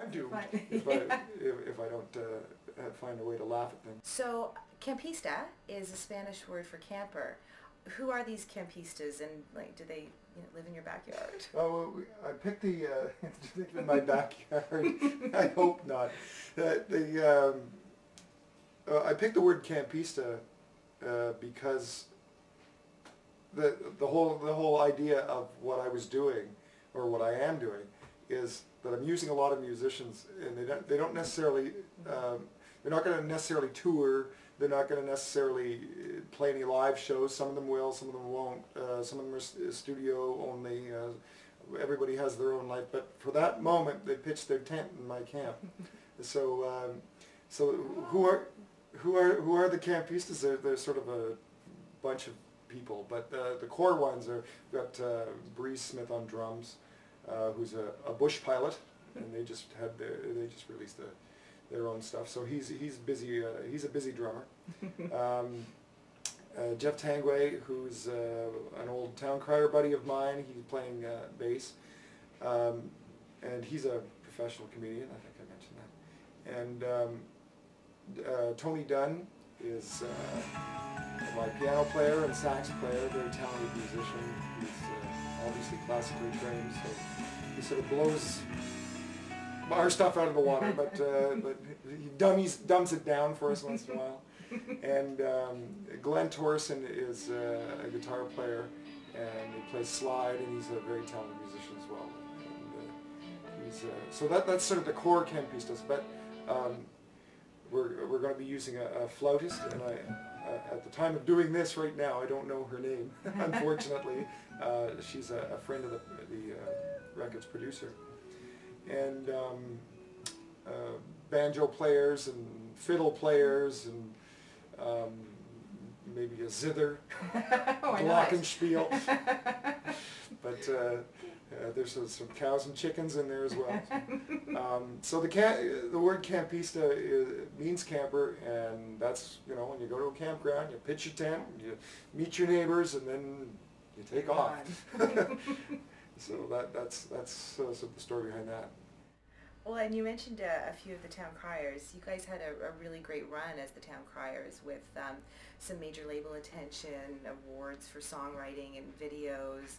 I do, But if I don't find a way to laugh at things. so, Campista is a Spanish word for camper. Who are these Campistas, and like, do they live in your backyard? Oh, well, I picked the in my backyard. I hope not. I picked the word Campista because the whole idea of what I was doing, or what I am doing, is that I'm using a lot of musicians, and they don't necessarily they're not going to necessarily tour. They're not going to necessarily play any live shows. Some of them will, some of them won't. Some of them are studio only. Everybody has their own life, but for that moment, they pitched their tent in my camp. So, who are the Campistas? They're sort of a bunch of people, but the core ones are, we've got Breeze Smith on drums, who's a bush pilot, and they just released their own stuff. So he's busy. He's a busy drummer. Jeff Tangway, who's an old town crier buddy of mine. He's playing bass, and he's a professional comedian. I think I mentioned that. And Tony Dunn is my piano player and sax player, very talented musician. He's obviously classically trained, so he sort of blows our stuff out of the water, but he dumbs it down for us once in a while. And Glenn Torson is a guitar player, and he plays slide, and he's a very talented musician as well. And so that's sort of the core Campistas, but we're going to be using a flautist, and at the time of doing this right now, I don't know her name, unfortunately. She's a friend of the record's producer. And banjo players and fiddle players and maybe a zither, glockenspiel. But there's some cows and chickens in there as well. So the word Campista means camper, and that's, when you go to a campground, you pitch your tent, you meet your neighbors, and then you take off. So that's sort of the story behind that. Well, and you mentioned a few of the town criers. You guys had a really great run as the town criers with some major label attention, awards for songwriting and videos,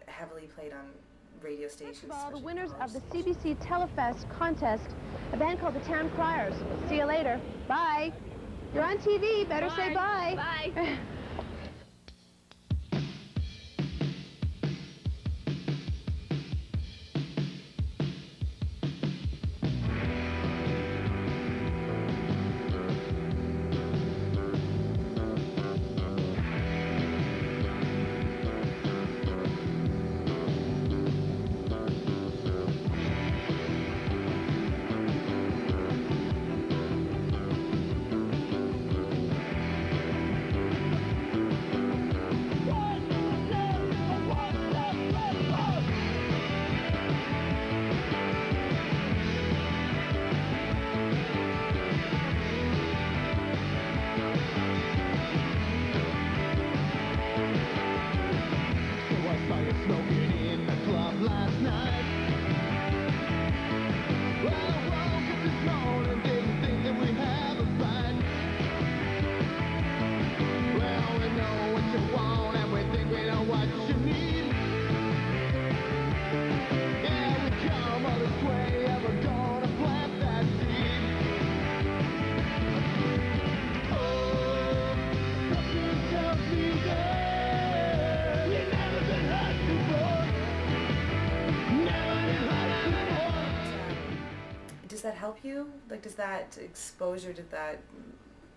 heavily played on radio stations. First of all, the winners of the CBC Telefest contest, a band called the Town Criers. See you later. Bye. You're on TV. Better say bye. Bye. Does that help you? Like, does that exposure, did that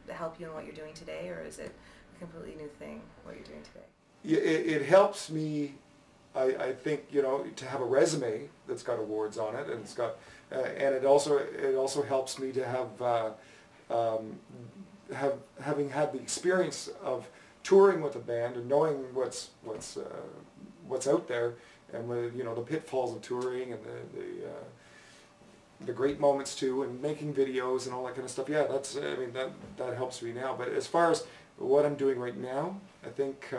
help you in what you're doing today, or is it a completely new thing, what you're doing today? Yeah, it helps me, I think, to have a resume that's got awards on it, and it's got, and it also helps me to having had the experience of touring with a band and knowing what's out there, and the pitfalls of touring, and the great moments too, and making videos and all that kind of stuff. Yeah, that helps me now. But as far as what I'm doing right now, I think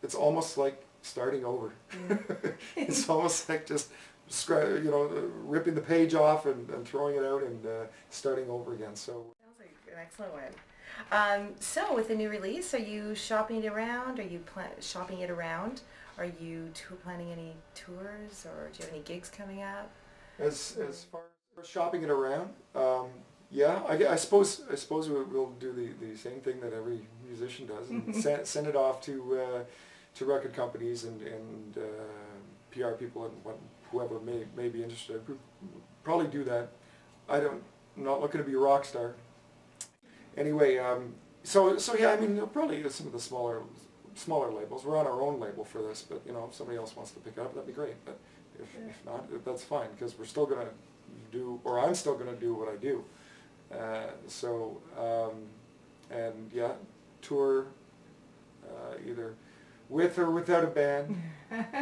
it's almost like starting over. It's almost like just you know, ripping the page off and throwing it out and starting over again. So sounds like an excellent one. So with the new release, are you shopping it around? Are you shopping it around? Are you planning any tours, or do you have any gigs coming up? As far as shopping it around, yeah, I suppose we'll do the same thing that every musician does, and send it off to record companies and PR people and whoever may be interested. We'll probably do that. I'm not looking to be a rock star. Anyway, so yeah, I mean, probably some of the smaller labels. We're on our own label for this, but you know, if somebody else wants to pick it up, that'd be great. But if not, that's fine, because we're still gonna do, or I'm still gonna do what I do. And yeah, tour either with or without a band,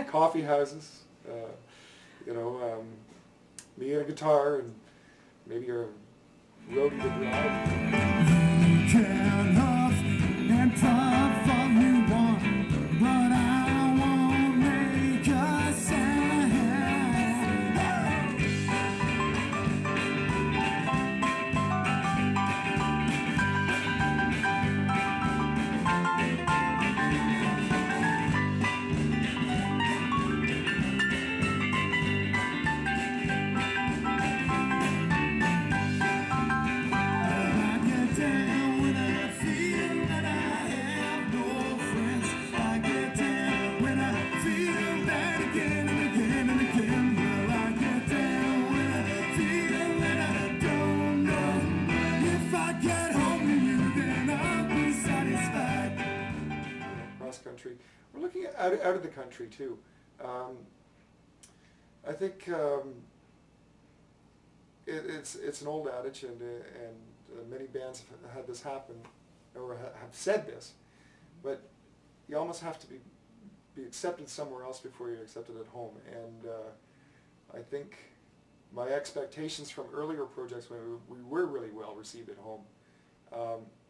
coffee houses, you know, me and a guitar and maybe a roadie to drive. Can huff and puff all you want, but I won't make a sound. Country. We're looking at out of the country too. I think it's an old adage, and many bands have had this happen, or have said this, but you almost have to be accepted somewhere else before you're accepted at home. And I think my expectations from earlier projects, when we were really well received at home,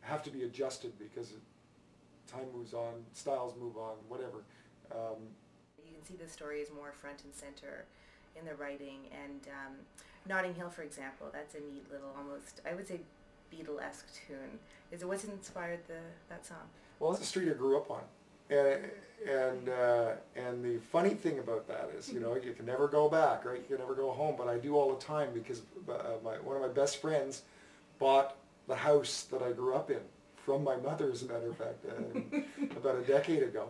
have to be adjusted because time moves on, styles move on, whatever. You can see the story is more front and center in the writing, and Notting Hill, for example, that's a neat little, almost, I would say, Beatle-esque tune. What's inspired that song? Well, it's a street I grew up on, and the funny thing about that is, you know, you can never go back, right? You can never go home, but I do all the time, because one of my best friends bought the house that I grew up in from my mother, as a matter of fact, about a decade ago.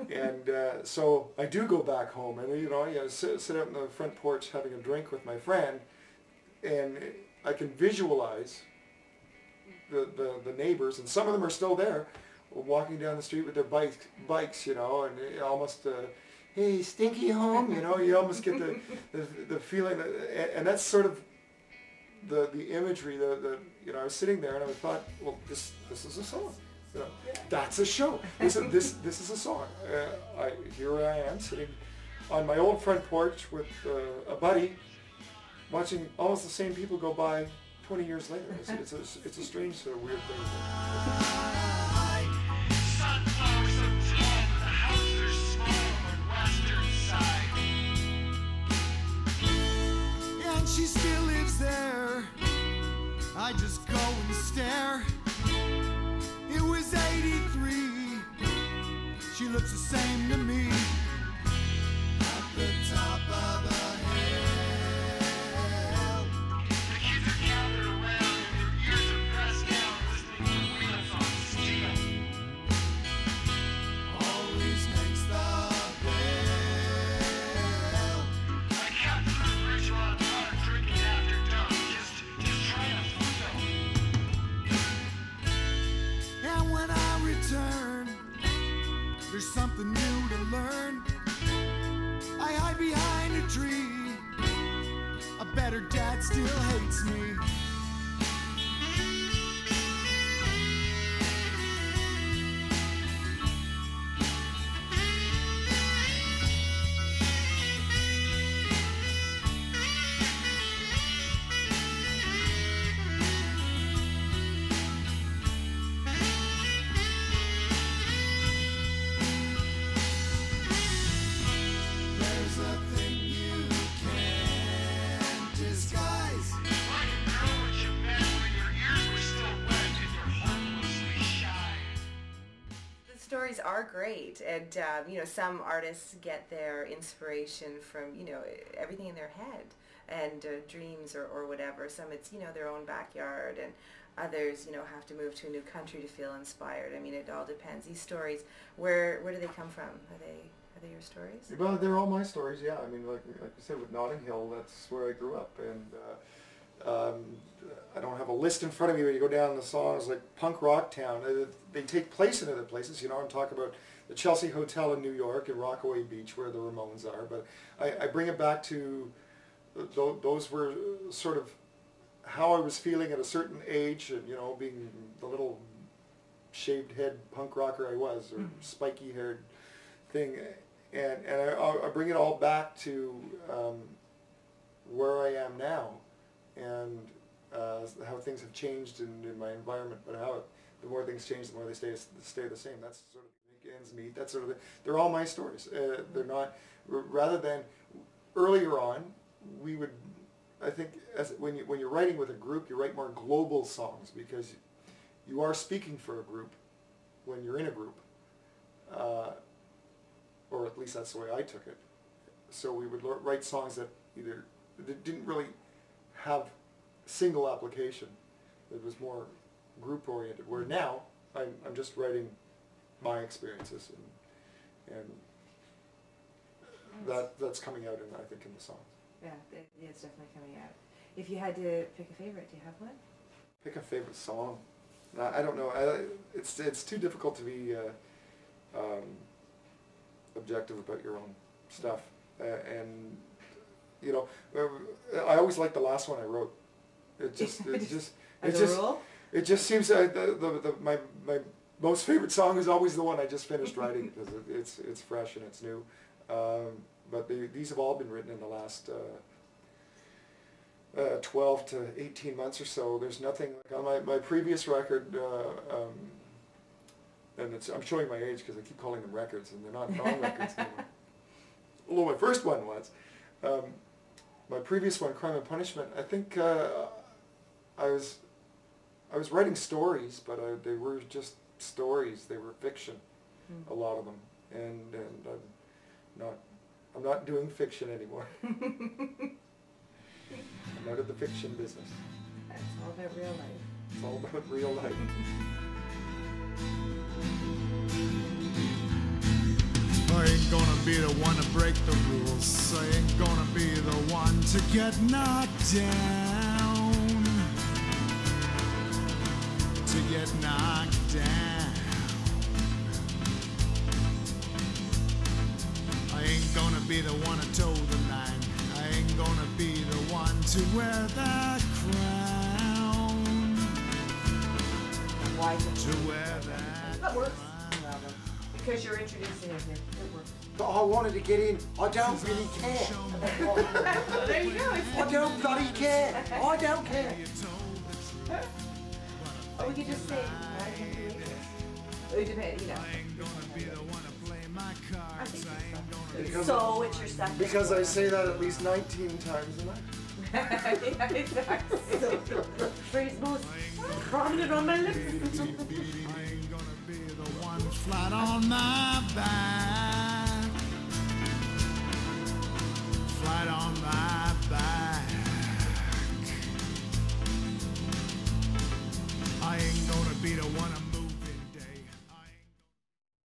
And so I do go back home, and you know, sit out in the front porch having a drink with my friend, and I can visualize the neighbors, and some of them are still there, walking down the street with their bikes, you know, and almost, hey, Stinky home, you know, you almost get the feeling that, and that's sort of the imagery, you know, I was sitting there and I thought, well, this is a song, you know, that's a show. This is a song. Here I am sitting on my old front porch with a buddy, watching almost the same people go by 20 years later. It's a strange sort of weird thing. And she still lives there. I just go and stare. It was 83. She looks the same to me. At the top of the hill. The kids are gathered around and their ears are pressed down, listening to wheels on steel. Always makes the bill. I cut through the bridge while I'm not drinking after dark, just trying to fulfill. And when I return, there's something new to learn. I hide behind a tree. A better dad still hates me. There's a thing you can't are great, and you know, some artists get their inspiration from, you know, everything in their head and dreams or whatever. Some it's, you know, their own backyard, and others, you know, have to move to a new country to feel inspired. I mean, it all depends. These stories, where do they come from? Are they your stories? Well, they're all my stories. Yeah, I mean, like you said, with Notting Hill, that's where I grew up, and I don't have a list in front of me when you go down the songs like Punk Rock Town. They take place in other places. You know, I'm talking about the Chelsea Hotel in New York and Rockaway Beach where the Ramones are. But I bring it back to those were sort of how I was feeling at a certain age, and, you know, being the little shaved head punk rocker I was, or spiky haired thing. And I bring it all back to where I am now, and how things have changed in my environment, but how the more things change, the more they stay the same. That's sort of make ends meet. That's sort of they're all my stories. They're not, rather than earlier on, we would, I think, when you're writing with a group, you write more global songs because you are speaking for a group when you're in a group, or at least that's the way I took it. So we would write songs that didn't really have single application. It was more group oriented. Where now I'm just writing my experiences, and that's coming out I think in the songs. Yeah, it's definitely coming out. If you had to pick a favorite, do you have one? Pick a favorite song. I don't know. It's too difficult to be objective about your own stuff, and you know, I always like the last one I wrote. It just seems my most favorite song is always the one I just finished writing because it's fresh and it's new. But these have all been written in the last 12 to 18 months or so. There's nothing like on my previous record, and I'm showing my age because I keep calling them records, and they're not records anymore. Although my first one was. My previous one, Crime and Punishment, I think I was writing stories, but they were just stories. They were fiction, a lot of them, and I'm not doing fiction anymore. I'm out of the fiction business. It's all about real life. It's all about real life. I ain't gonna be the one to break the rules. I ain't gonna be the one to get knocked down. To get knocked down. I ain't gonna be the one to toe the line. I ain't gonna be the one to wear that crown. Why to wear that That works. Because you're introducing it here. It works. But I wanted to get in. I don't really care. There you go. I don't bloody care. I don't care. Or we could just say, I can do it. It depends, you know. I think so. So it's your second. Because I say that at least 19 times a night. Yeah, exactly. Phrase most prominent on my lips. Flat on my back, flat on my back. I ain't gonna be the one